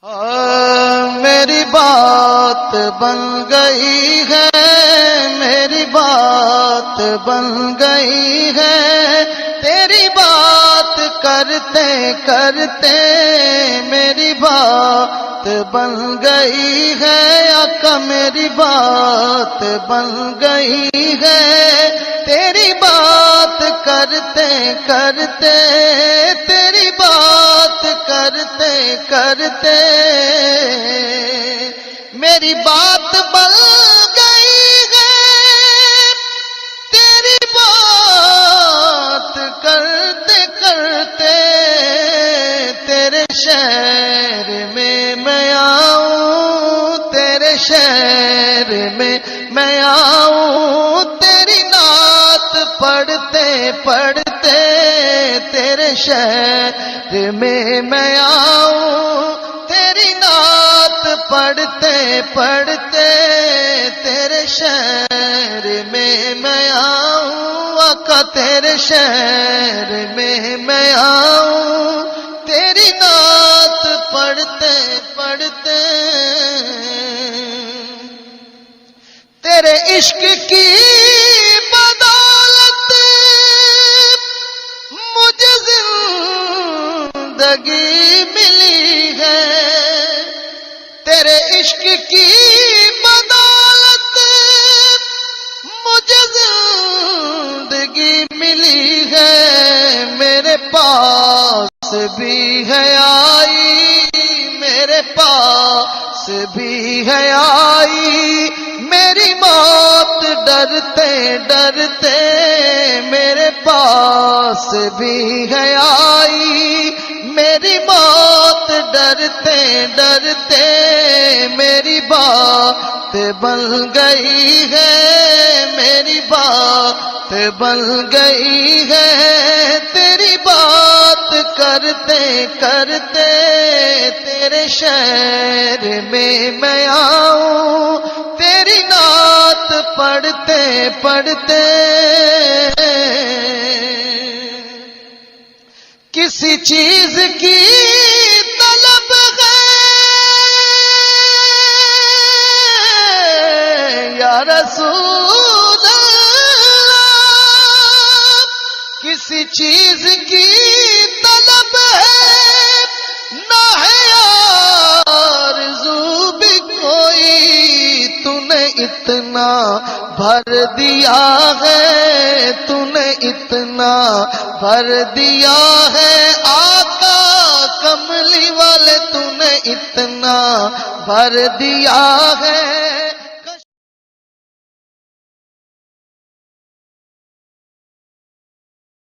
میری بات بن گئی ہے، میری بات بن گئی ہے، تیری بات کرتے کرتے میری بات بن گئی ہے، آقا میری بات بن گئی ہے، تیری بات کرتے کرتے تیری بات کرتے کرتے میری بات بن گئی ہے، تیری بات کرتے کرتے تیرے شہر میں آؤں، تیرے شہر میں آؤں، تیری نعت پڑھتے پڑھتے تیرے شہر میں آؤں، تیری نعت پڑھتے پڑھتے تیرے شہر میں آؤں، آقا تیرے شہر میں آؤں، تیری نعت پڑھتے پڑھتے تیرے عشق کی بدولت مجھے زندگی ملی ہے، تیرے عشق کی بدولت مجھے زندگی ملی ہے، میرے پاس بھی ہے آئی، میرے پاس بھی ہے آئی، میری موت ڈرتے ڈرتے میرے پاس بھی ہے آئی، میری موت ڈرتے ڈرتے میری بات بن گئی ہے، میری بات بن گئی ہے، تیری بات کرتے کرتے تیرے شہر میں آؤں، تیری نعت پڑھتے پڑھتے کسی چیز کی طلب ہے یا رسول اللہ، کسی چیز کی طلب ہے نہ ہے آرزو بھی کوئی، تو نے اتنا بھر دیا ہے، تو نے اتنا بھر دیا ہے، آقا کملی والے تو نے اتنا بھر دیا ہے،